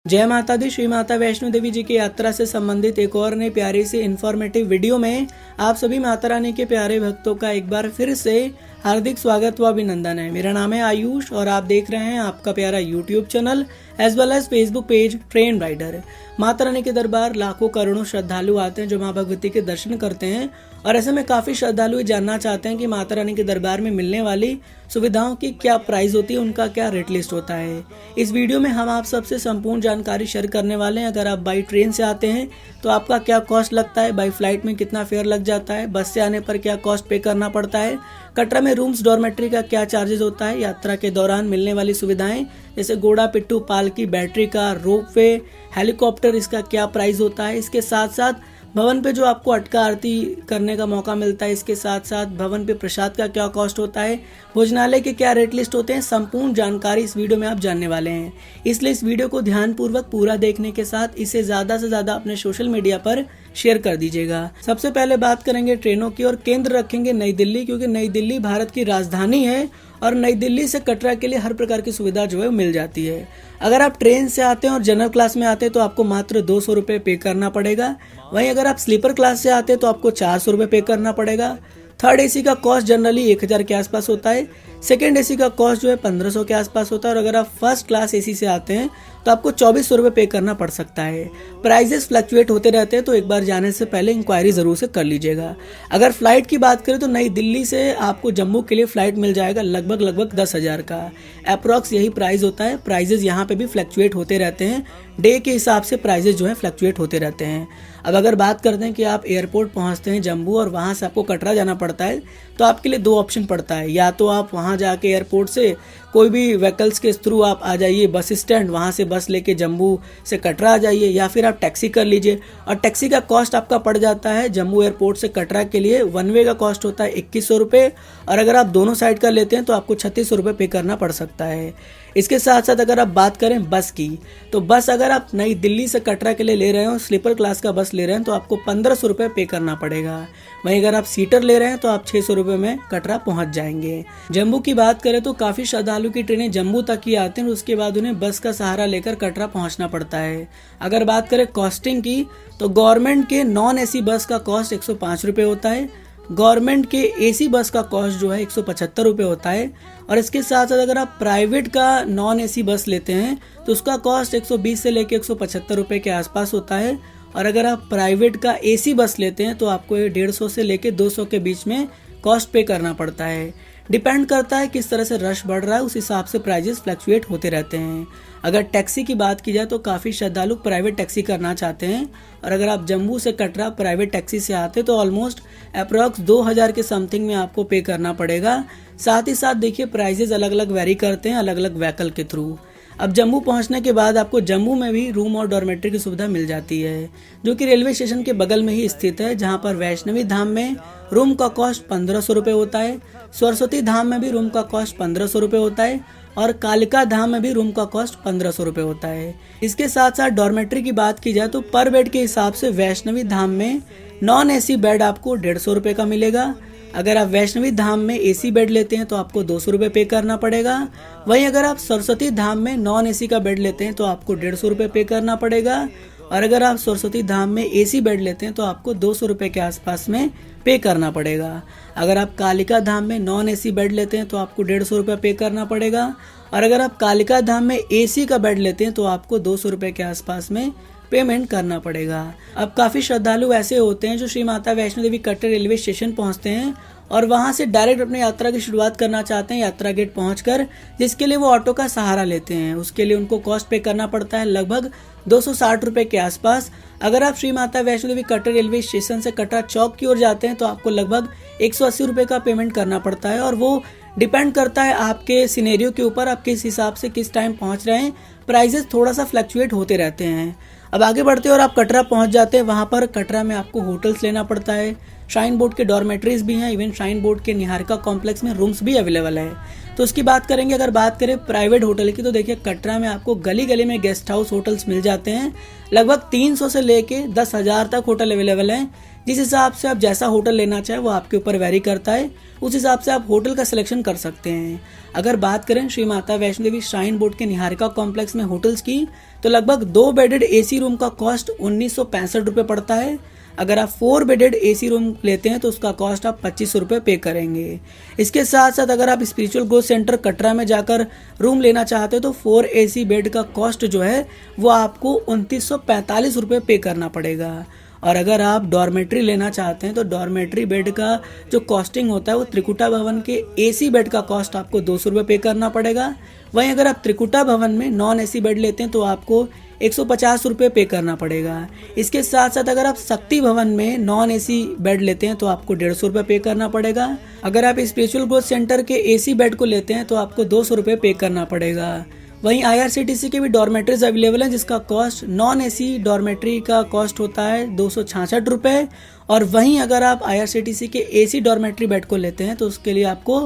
जय माता दी। श्री माता वैष्णो देवी जी की यात्रा से संबंधित एक और नई प्यारी सी इन्फॉर्मेटिव वीडियो में आप सभी माता रानी के प्यारे भक्तों का एक बार फिर से हार्दिक स्वागत व अभिनंदन है। मेरा नाम है आयुष और आप देख रहे हैं आपका प्यारा YouTube channel as well as Facebook page train rider. Mata Rani के दरबार लाखों करोड़ों श्रद्धालु आते हैं जो माँ भगवती के दर्शन करते हैं और ऐसे में काफी श्रद्धालु जानना चाहते हैं कि माता रानी के दरबार में मिलने वाली सुविधाओं की क्या प्राइस होती है, उनका क्या रेट लिस्ट होता है। इस वीडियो में हम आप सबसे संपूर्ण जानकारी शेयर करने वाले हैं। अगर आप बाई ट्रेन से आते हैं तो आपका क्या कॉस्ट लगता है, बाई फ्लाइट में कितना फेयर लग जाता है, बस से आने पर क्या कॉस्ट पे करना पड़ता है, कटरा में रूम्स डॉर्मेट्री का क्या चार्जेस होता है, यात्रा के दौरान मिलने वाली सुविधाएं जैसे घोड़ा पिट्ठू, पालकी, बैटरी कार, रोपवे, हेलीकॉप्टर, इसका क्या प्राइस होता है। इसके साथ साथ भवन पे जो आपको अटका आरती करने का मौका मिलता है, इसके साथ साथ भवन पे प्रसाद का क्या कॉस्ट होता है, भोजनालय के क्या रेट लिस्ट होते हैं, संपूर्ण जानकारी इस वीडियो में आप जानने वाले हैं। इसलिए इस वीडियो को ध्यानपूर्वक पूरा देखने के साथ इसे ज्यादा से ज्यादा अपने सोशल मीडिया पर शेयर कर दीजिएगा। सबसे पहले बात करेंगे ट्रेनों की और केंद्र रखेंगे नई दिल्ली, क्योंकि नई दिल्ली भारत की राजधानी है और नई दिल्ली से कटरा के लिए हर प्रकार की सुविधा जो है मिल जाती है। अगर आप ट्रेन से आते हैं और जनरल क्लास में आते हैं तो आपको मात्र 200 रुपये पे करना पड़ेगा। वहीं अगर आप स्लीपर क्लास से आते हैं तो आपको 400 रुपये पे करना पड़ेगा। थर्ड एसी का कॉस्ट जनरली 1000 के आसपास होता है। सेकेंड एसी का कॉस्ट जो है 1500 के आसपास होता है और अगर आप फर्स्ट क्लास एसी से आते हैं तो आपको 2400 रुपये पे करना पड़ सकता है। प्राइजेस फ्लक्चुएट होते रहते हैं तो एक बार जाने से पहले इंक्वायरी जरूर से कर लीजिएगा। अगर फ्लाइट की बात करें तो नई दिल्ली से आपको जम्मू के लिए फ्लाइट मिल जाएगा लगभग 10,000 का अप्रॉक्स यही प्राइस होता है। प्राइजेस यहाँ पे भी फ्लक्चुएट होते रहते हैं, डे के हिसाब से प्राइजेस जो है फ्लक्चुएट होते रहते हैं। अब अगर बात करते हैं कि आप एयरपोर्ट पहुंचते हैं जम्मू और वहां से आपको कटरा जाना पड़ता है तो आपके लिए 2 ऑप्शन पड़ता है। या तो आप वहां जाके एयरपोर्ट से कोई भी व्हीकल्स के थ्रू आप आ जाइए बस स्टैंड, वहां से बस लेके जम्मू से कटरा आ जाइए, या फिर आप टैक्सी कर लीजिए। और टैक्सी का कॉस्ट आपका पड़ जाता है जम्मू एयरपोर्ट से कटरा के लिए वन वे का कॉस्ट होता है 2100 रुपये और अगर आप दोनों साइड का लेते हैं तो आपको 3600 रुपये पे करना पड़ सकता है। इसके साथ साथ अगर आप बात करें बस की तो बस अगर आप नई दिल्ली से कटरा के लिए ले रहे हो, स्लीपर क्लास का बस ले रहे हैं तो आपको 1500 रुपये पे करना पड़ेगा। वहीं अगर आप सीटर ले रहे हैं तो आप 600 रुपये में कटरा पहुंच जाएंगे। जम्मू की बात करें तो काफी श्रद्धालु की ट्रेनें जम्मू तक ही आते हैं, उसके बाद उन्हें बस का सहारा लेकर कटरा पहुंचना पड़ता है। अगर बात करें कॉस्टिंग की तो गवर्नमेंट के नॉन एसी बस का कॉस्ट 105 रुपये होता है, गवर्नमेंट के एसी बस का कॉस्ट जो है 175 रुपये होता है और इसके साथ साथ अगर आप प्राइवेट का नॉन एसी बस लेते हैं तो उसका कॉस्ट 120 से लेकर 175 रुपये के आसपास होता है और अगर आप प्राइवेट का एसी बस लेते हैं तो आपको 150 से लेकर 200 के बीच में कॉस्ट पे करना पड़ता है। डिपेंड करता है किस तरह से रश बढ़ रहा है, उस हिसाब से प्राइजेस फ्लक्चुएट होते रहते हैं। अगर टैक्सी की बात की जाए तो काफ़ी श्रद्धालु प्राइवेट टैक्सी करना चाहते हैं और अगर आप जम्मू से कटरा प्राइवेट टैक्सी से आते तो ऑलमोस्ट अप्रॉक्स 2000 के समथिंग में आपको पे करना पड़ेगा। साथ ही साथ देखिए प्राइजेस अलग अलग वेरी करते हैं अलग अलग व्हीकल के थ्रू। अब जम्मू पहुंचने के बाद आपको जम्मू में भी रूम और डॉर्मेट्री की सुविधा मिल जाती है जो कि रेलवे स्टेशन के बगल में ही स्थित है, जहां पर वैष्णवी धाम में रूम का कॉस्ट 1500 रुपये होता है, सरस्वती धाम में भी रूम का कॉस्ट 1500 रुपये होता है और कालिका धाम में भी रूम का कॉस्ट 1500 रुपये होता है। इसके साथ साथ डॉर्मेट्री की बात की जाए तो पर बेड के हिसाब से वैष्णवी धाम में नॉन एसी बेड आपको 150 रुपये का मिलेगा। अगर आप वैष्णवी धाम में एसी बेड लेते हैं तो आपको 200 रुपये पे करना पड़ेगा। वहीं अगर आप सरस्वती धाम में नॉन एसी का बेड लेते हैं तो आपको 150 रुपये पे करना पड़ेगा और अगर आप सरस्वती धाम में एसी बेड लेते हैं तो आपको 200 रुपये के आसपास में पे करना पड़ेगा। अगर आप कालिका धाम में नॉन एसी बेड लेते हैं तो आपको 150 रुपये पे करना पड़ेगा और अगर आप कालिका धाम में एसी का बेड लेते हैं तो आपको 200 रुपये के आसपास में पेमेंट करना पड़ेगा। अब काफी श्रद्धालु ऐसे होते हैं जो श्री माता वैष्णो देवी कटरा रेलवे स्टेशन पहुंचते हैं और वहां से डायरेक्ट अपनी यात्रा की शुरुआत करना चाहते हैं यात्रा गेट पहुंचकर, जिसके लिए वो ऑटो का सहारा लेते हैं। उसके लिए उनको कॉस्ट पे करना पड़ता है लगभग 260 रुपये के आसपास। अगर आप श्री माता वैष्णो देवी कटरा रेलवे स्टेशन से कटरा चौक की ओर जाते हैं तो आपको लगभग 180 रुपये का पेमेंट करना पड़ता है और वो डिपेंड करता है आपके सिनेरियो के ऊपर, आप किस हिसाब से किस टाइम पहुंच रहे हैं। प्राइजेस थोड़ा सा फ्लक्चुएट होते रहते हैं। अब आगे बढ़ते हैं और आप कटरा पहुंच जाते हैं। वहां पर कटरा में आपको होटल्स लेना पड़ता है, श्राइन बोर्ड के डॉर्मेट्रीज भी हैं, इवन श्राइन बोर्ड के निहारिका कॉम्प्लेक्स में रूम्स भी अवेलेबल है। तो उसकी बात करेंगे। अगर बात करें प्राइवेट होटल की तो देखिए कटरा में आपको गली गली में गेस्ट हाउस होटल्स मिल जाते हैं। लगभग 300 से लेके 10,000 तक होटल अवेलेबल हैं, जिस हिसाब से आप जैसा होटल लेना चाहें वो आपके ऊपर वेरी करता है, उस हिसाब से आप होटल का सिलेक्शन कर सकते हैं। अगर बात करें श्री माता वैष्णो देवी श्राइन बोर्ड के निहारिका कॉम्प्लेक्स में होटल्स की, तो लगभग 2 बेडेड एसी रूम का कॉस्ट 1965 रुपये पड़ता है। अगर आप 4 बेडेड एसी रूम लेते हैं तो उसका कॉस्ट आप 2500 रुपये पे करेंगे। इसके साथ साथ अगर आप स्पिरिचुअल ग्रोथ सेंटर कटरा में जाकर रूम लेना चाहते हो तो 4 एसी बेड का कॉस्ट जो है वो आपको 2945 रुपये पे करना पड़ेगा। और अगर आप डॉर्मेट्री लेना चाहते हैं तो डॉर्मेट्री बेड का जो कॉस्टिंग होता है वो त्रिकुटा भवन के एसी बेड का कॉस्ट आपको 200 रुपये पे करना पड़ेगा। वहीं अगर आप त्रिकुटा भवन में नॉन एसी बेड लेते हैं तो आपको 150 रुपये पे करना पड़ेगा। इसके साथ साथ अगर आप शक्ति भवन में नॉन एसी बेड लेते हैं तो आपको 150 रुपये पे करना पड़ेगा। अगर आप स्पिरिचुअल ग्रोथ सेंटर के एसी बेड को लेते हैं तो आपको 200 रुपये पे करना पड़ेगा। वहीं IRCTC के भी डॉर्मेट्रीज अवेलेबल हैं जिसका कॉस्ट नॉन एसी डॉर्मेट्री का कॉस्ट होता है 266 रुपये। और वहीं अगर आप IRCTC के एसी डॉर्मेट्री बेड को लेते हैं तो उसके लिए आपको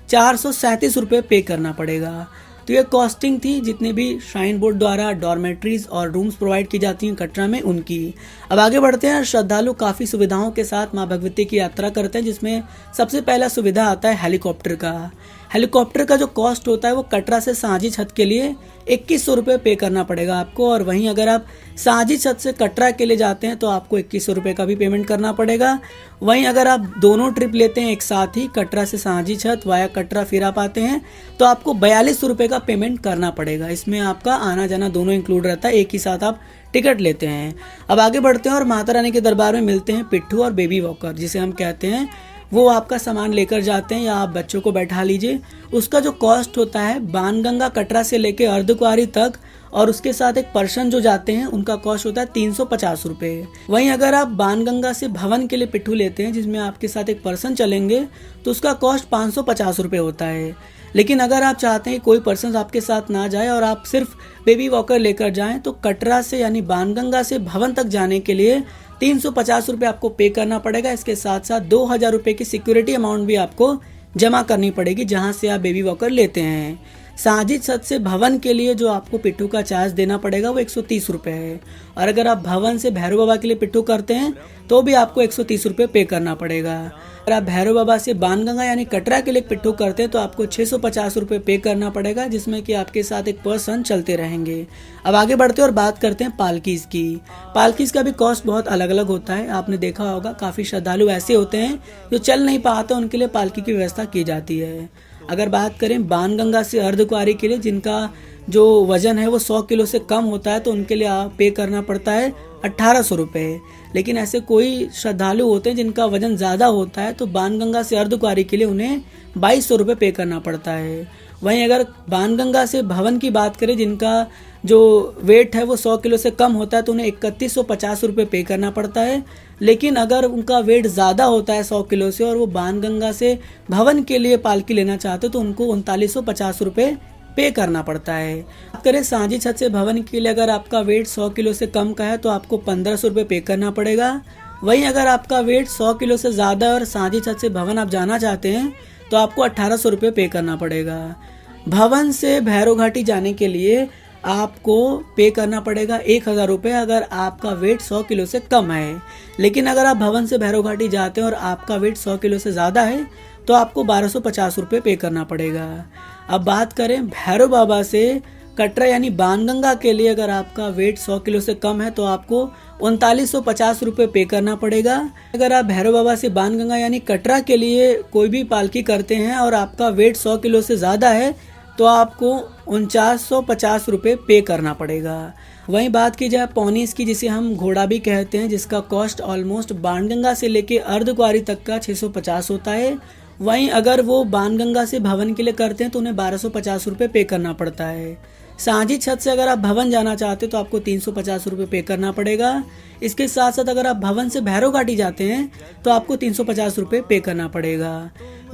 437 रुपये पे करना पड़ेगा। तो ये कॉस्टिंग थी जितनी भी श्राइन बोर्ड द्वारा डॉर्मेट्रीज और रूम्स प्रोवाइड की जाती हैं कटरा में उनकी। अब आगे बढ़ते हैं। श्रद्धालु काफ़ी सुविधाओं के साथ माँ भगवती की यात्रा करते हैं, जिसमें सबसे पहला सुविधा आता है हेलीकॉप्टर का। हेलीकॉप्टर का जो कॉस्ट होता है वो कटरा से सांझी छत के लिए 2100 रुपये पे करना पड़ेगा आपको। और वहीं अगर आप सांझी छत से कटरा के लिए जाते हैं तो आपको 2100 रुपये का भी पेमेंट करना पड़ेगा। वहीं अगर आप दोनों ट्रिप लेते हैं एक साथ ही, कटरा से सांझी छत वाया कटरा फिर आप आते हैं तो आपको 4200 रुपये का पेमेंट करना पड़ेगा। इसमें आपका आना जाना दोनों इंक्लूड रहता है, एक ही साथ आप टिकट लेते हैं। अब आगे बढ़ते हैं और माता रानी के दरबार में मिलते हैं पिट्ठू और बेबी वॉकर जिसे हम कहते हैं। वो आपका सामान लेकर जाते हैं या आप बच्चों को बैठा लीजिए। उसका जो कॉस्ट होता है बाणगंगा कटरा से लेके अर्धकुंवारी तक और उसके साथ एक पर्सन जो जाते हैं उनका कॉस्ट होता है 350 रुपये। वहीं अगर आप बाणगंगा से भवन के लिए पिट्ठू लेते हैं जिसमें आपके साथ एक पर्सन चलेंगे तो उसका कॉस्ट 550 रुपये होता है। लेकिन अगर आप चाहते हैं कोई पर्सन आपके साथ ना जाए और आप सिर्फ बेबी वॉकर लेकर जाएं तो कटरा से यानी बाणगंगा से भवन तक जाने के लिए 350 रुपये आपको पे करना पड़ेगा। इसके साथ साथ 2000 रुपये की सिक्योरिटी अमाउंट भी आपको जमा करनी पड़ेगी जहां से आप बेबी वॉकर लेते हैं। सांझी छत से भवन के लिए जो आपको पिट्ठू का चार्ज देना पड़ेगा वो 130 रुपये है। और अगर आप भवन से भैरव बाबा के लिए पिट्ठू करते हैं तो भी आपको 130 रुपये पे करना पड़ेगा। अगर आप भैरव बाबा से बाणगंगा यानी कटरा के लिए पिट्ठू करते हैं तो आपको 650 रुपये पे करना पड़ेगा, जिसमें कि आपके साथ एक पर्सन चलते रहेंगे। अब आगे बढ़ते हैं और बात करते हैं पालकीज की। पालकीज का भी कॉस्ट बहुत अलग अलग होता है। आपने देखा होगा काफ़ी श्रद्धालु ऐसे होते हैं जो चल नहीं पाते, उनके लिए पालकी की व्यवस्था की जाती है। अगर बात करें बाणगंगा से अर्धकुंवारी के लिए जिनका जो वजन है वो 100 किलो से कम होता है तो उनके लिए पे करना पड़ता है 1800 रुपये। लेकिन ऐसे कोई श्रद्धालु होते हैं जिनका वजन ज़्यादा होता है तो बाणगंगा से अर्धकुंवारी के लिए उन्हें 2200 रुपये पे करना पड़ता है। वहीं अगर बाणगंगा से भवन की बात करें जिनका जो वेट है वो 100 किलो से कम होता है तो उन्हें 3150 रुपये पे करना पड़ता है। लेकिन अगर उनका वेट ज़्यादा होता है 100 किलो से और वो बाणगंगा से भवन के लिए पालकी लेना चाहते तो उनको 3950 रुपये पे करना पड़ता है। बात करें सांझी छत से भवन के लिए, अगर आपका वेट 100 किलो से कम का है तो आपको 1500 रुपये पे करना पड़ेगा। वहीं अगर आपका वेट 100 किलो से ज़्यादा है और सांझी छत से भवन आप जाना चाहते हैं तो आपको 1800 रुपये पे करना पड़ेगा। भवन से भैरव घाटी जाने के लिए आपको पे करना पड़ेगा 1000 रुपये अगर आपका वेट 100 किलो से कम है। लेकिन अगर आप भवन से भैरव घाटी जाते हैं और आपका वेट 100 किलो से ज़्यादा है तो आपको 1250 रुपये पे करना पड़ेगा। अब बात करें भैरव बाबा से कटरा यानी बाणगंगा के लिए, अगर आपका वेट 100 किलो से कम है तो आपको 3950 रुपये पे करना पड़ेगा। अगर आप भैरव बाबा से बाणगंगा यानी कटरा के लिए कोई भी पालकी करते हैं और आपका वेट 100 किलो से ज़्यादा है तो आपको 4950 रुपये पे करना पड़ेगा। वहीं बात की जाए पौनीस की, जिसे हम घोड़ा भी कहते हैं, जिसका कॉस्ट ऑलमोस्ट बाणगंगा से लेके अर्धकुंवारी तक का 650 होता है। वहीं अगर वो बाणगंगा से भवन के लिए करते हैं तो उन्हें 1250 रुपये पे करना पड़ता है। सांझी छत से अगर आप भवन जाना चाहते हो तो आपको 350 रुपये पे करना पड़ेगा। इसके साथ साथ अगर आप भवन से भैरव घाटी जाते हैं तो आपको 350 रुपये पे करना पड़ेगा।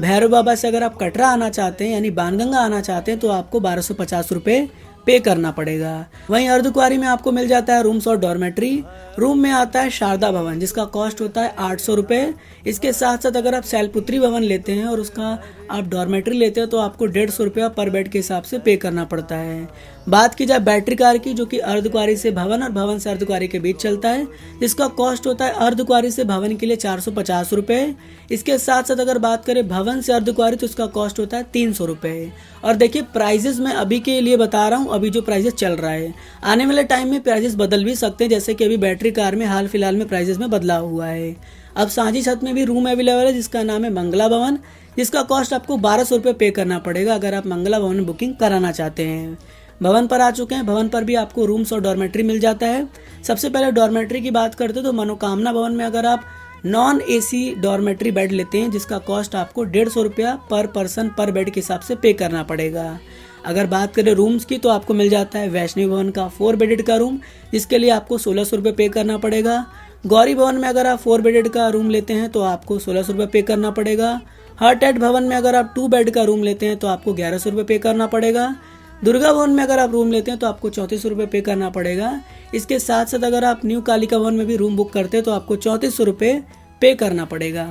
भैरव बाबा से अगर आप कटरा आना चाहते हैं यानी बाणगंगा आना चाहते हैं तो आपको 1250 रुपये पे करना पड़ेगा। वहीं अर्धकुंवारी में आपको मिल जाता है रूम्स और डॉर्मेट्री। रूम में आता है शारदा भवन जिसका कॉस्ट होता है 800 रुपये। इसके साथ साथ अगर आप शैलपुत्री भवन लेते हैं और उसका आप डॉर्मेट्री लेते हैं तो आपको 150 रुपया पर बेड के हिसाब से पे करना पड़ता है। बात की जाए बैटरी कार की, जो कि अर्धकुंवारी से भवन और भवन से अर्धकुंवारी के बीच चलता है, जिसका कॉस्ट होता है अर्धकुंवारी से भवन के लिए 450 रुपये। इसके साथ साथ अगर बात करें भवन से अर्धकुंवारी तो इसका कॉस्ट होता है 300 रुपये। और देखिए प्राइजेस मैं अभी के लिए बता रहा हूँ, अभी जो प्राइजेस चल रहा है, आने वाले टाइम में प्राइजेस बदल भी सकते हैं, जैसे कि अभी बैटरी कार में हाल फिलहाल में प्राइजेस में बदलाव हुआ है। अब सांझी छत में भी रूम अवेलेबल है जिसका नाम है मंगला भवन, जिसका कॉस्ट आपको 1200 रुपये पे करना पड़ेगा अगर आप मंगला भवन में बुकिंग कराना चाहते हैं। भवन पर आ चुके हैं। भवन पर भी आपको रूम्स और डॉर्मेट्री मिल जाता है। सबसे पहले डॉर्मेट्री की बात करते हैं तो मनोकामना भवन में अगर आप नॉन एसी डॉर्मेट्री बेड लेते हैं जिसका कॉस्ट आपको 150 रुपया पर पर्सन पर बेड के हिसाब से पे करना पड़ेगा। अगर बात करें रूम्स की तो आपको मिल जाता है वैष्णवी भवन का 4 बेडेड का रूम, जिसके लिए आपको 1600 रुपये पे करना पड़ेगा। गौरी भवन में अगर आप 4 बेडेड का रूम लेते हैं तो आपको 1600 रुपये पे करना पड़ेगा। हार्टेड भवन में अगर आप 2 बेड का रूम लेते हैं तो आपको 1100 रुपये पे करना पड़ेगा। दुर्गा भवन में अगर आप रूम लेते हैं तो आपको 3400 रुपये पे करना पड़ेगा। इसके साथ साथ अगर आप न्यू कालिका भवन में भी रूम बुक करते हैं तो आपको 3400 रुपये पे करना पड़ेगा।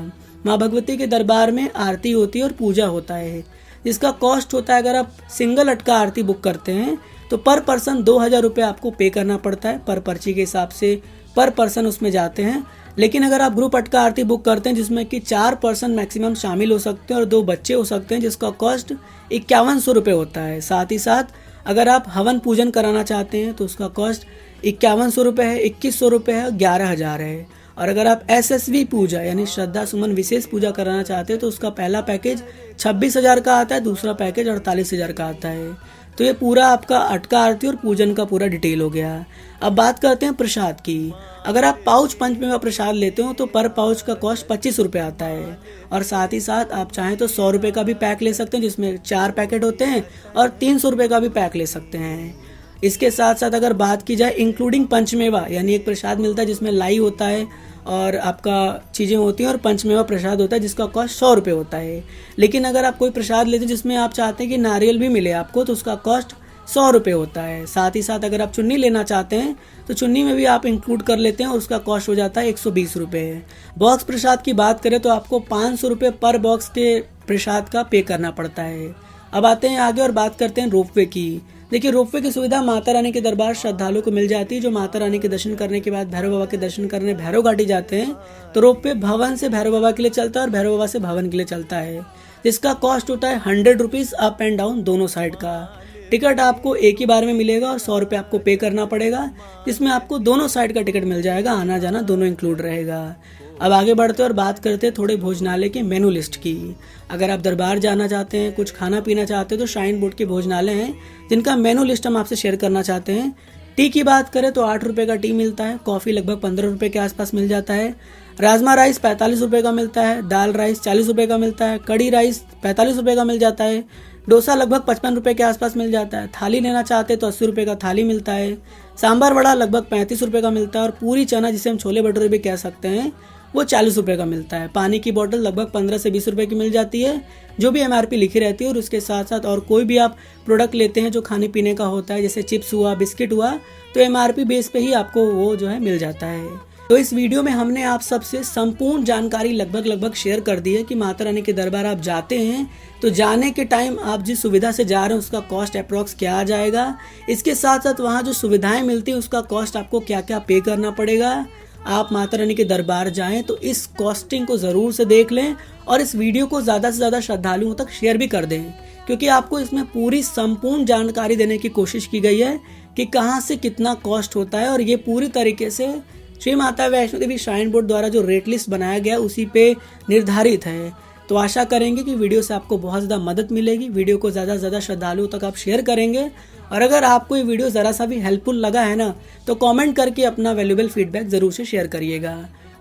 माँ भगवती के दरबार में आरती होती है और पूजा होता है, जिसका कॉस्ट होता है अगर आप सिंगल अटका आरती बुक करते हैं तो पर पर्सन 2000 रुपये आपको पे करना पड़ता है। पर पर्ची के हिसाब से पर पर्सन उसमें जाते हैं। लेकिन अगर आप ग्रुप अटका आरती बुक करते हैं जिसमें कि 4 पर्सन मैक्सिमम शामिल हो सकते हैं और 2 बच्चे हो सकते हैं, जिसका कॉस्ट 5100 रुपये होता है। साथ ही साथ अगर आप हवन पूजन कराना चाहते हैं तो उसका कॉस्ट 5100 रुपये है, 2100 रुपये है, 11000 है। और अगर आप SSV पूजा यानी श्रद्धा सुमन विशेष पूजा कराना चाहते हैं तो उसका पहला पैकेज 26,000 का आता है, दूसरा पैकेज 48,000 का आता है। तो ये पूरा आपका अटका आरती और पूजन का पूरा डिटेल हो गया। अब बात करते हैं प्रसाद की। अगर आप पाउच पंचमेवा प्रसाद लेते हो तो पर पाउच का कॉस्ट 25 रुपये आता है। और साथ ही साथ आप चाहें तो 100 रुपये का भी पैक ले सकते हैं जिसमें 4 पैकेट होते हैं, और 300 रुपये का भी पैक ले सकते हैं। इसके साथ साथ अगर बात की जाए इंक्लूडिंग पंचमेवा, यानी एक प्रसाद मिलता है जिसमें लाई होता है और आपका चीज़ें होती हैं, और पंचमेवा प्रसाद होता है जिसका कॉस्ट 100 रुपये होता है। लेकिन अगर आप कोई प्रसाद लेते हैं जिसमें आप चाहते हैं कि नारियल भी मिले आपको तो उसका कॉस्ट 100 रुपये होता है। साथ ही साथ अगर आप चुन्नी लेना चाहते हैं तो चुन्नी में भी आप इंक्लूड कर लेते हैं और उसका कॉस्ट हो जाता है 120 रुपये। बॉक्स प्रसाद की बात करें तो आपको 500 रुपये पर बॉक्स के प्रसाद का पे करना पड़ता है। अब आते हैं आगे और बात करते हैं रोपवे की। देखिए रोपवे की सुविधा माता रानी के दरबार श्रद्धालुओं को मिल जाती है जो माता रानी के दर्शन करने के बाद भैरव बाबा के दर्शन करने भैरव घाटी जाते हैं। तो रोपवे भवन से भैरव बाबा के लिए चलता है और भैरव बाबा से भवन के लिए चलता है, जिसका कॉस्ट होता है 100 रुपीज़ अप एंड डाउन दोनों साइड का। टिकट आपको एक ही बार में मिलेगा और 100 रुपये आपको पे करना पड़ेगा, जिसमें आपको दोनों साइड का टिकट मिल जाएगा, आना जाना दोनों इंक्लूड रहेगा। अब आगे बढ़ते और बात करते हैं थोड़े भोजनालय के मेनू लिस्ट की। अगर आप दरबार जाना चाहते हैं, कुछ खाना पीना चाहते हैं तो श्राइन बोर्ड के भोजनालय हैं जिनका मेनू लिस्ट हम आपसे शेयर करना चाहते हैं। टी की बात करें तो 8 रुपये का टी मिलता है, कॉफ़ी लगभग 15 रुपये के आसपास मिल जाता है, राजमा राइस 45 रुपये का मिलता है, दाल राइस 40 रुपये का मिलता है, कड़ी राइस 45 रुपये का मिल जाता है, डोसा लगभग 55 रुपये के आसपास मिल जाता है, थाली लेना चाहते तो 80 रुपये का थाली मिलता है, सांभर वड़ा लगभग 35 रुपये का मिलता है और पूरी चना जिसे हम छोले भटूरे भी कह सकते हैं वो 40 रुपये का मिलता है। पानी की बोतल लगभग 15 से 20 रुपये की मिल जाती है, जो भी MRP लिखी रहती है। और उसके साथ साथ और कोई भी आप प्रोडक्ट लेते हैं जो खाने पीने का होता है, जैसे चिप्स हुआ, बिस्किट हुआ, तो MRP बेस पे ही आपको वो जो है मिल जाता है। तो इस वीडियो में हमने आप सबसे संपूर्ण जानकारी लगभग शेयर कर दी है कि माता रानी के दरबार आप जाते हैं तो जाने के टाइम आप जिस सुविधा से जा रहे हैं उसका कॉस्ट अप्रॉक्स क्या आ जाएगा, इसके साथ साथ वहाँ जो सुविधाएं मिलती हैं उसका कॉस्ट आपको क्या क्या पे करना पड़ेगा। आप माता रानी के दरबार जाएं तो इस कॉस्टिंग को ज़रूर से देख लें और इस वीडियो को ज़्यादा से ज़्यादा श्रद्धालुओं तक शेयर भी कर दें, क्योंकि आपको इसमें पूरी संपूर्ण जानकारी देने की कोशिश की गई है कि कहाँ से कितना कॉस्ट होता है। और ये पूरी तरीके से श्री माता वैष्णो देवी श्राइन बोर्ड द्वारा जो रेट लिस्ट बनाया गया उसी पे निर्धारित है। तो आशा करेंगे कि वीडियो से आपको बहुत ज़्यादा मदद मिलेगी। वीडियो को ज़्यादा से ज़्यादा श्रद्धालुओं तक आप शेयर करेंगे और अगर आपको ये वीडियो ज़रा सा भी हेल्पफुल लगा है ना तो कमेंट करके अपना वैल्यूएबल फीडबैक ज़रूर से शेयर करिएगा।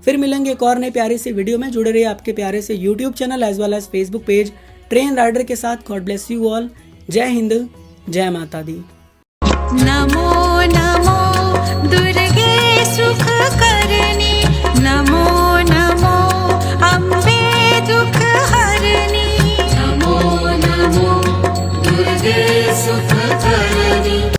फिर मिलेंगे एक और नई प्यारी सी वीडियो में। जुड़े रहिए आपके प्यारे से YouTube channel as well as Facebook page train rider के साथ। God bless you all. जय हिंद, जय माता दी। नमो नमो दुर्गे सुख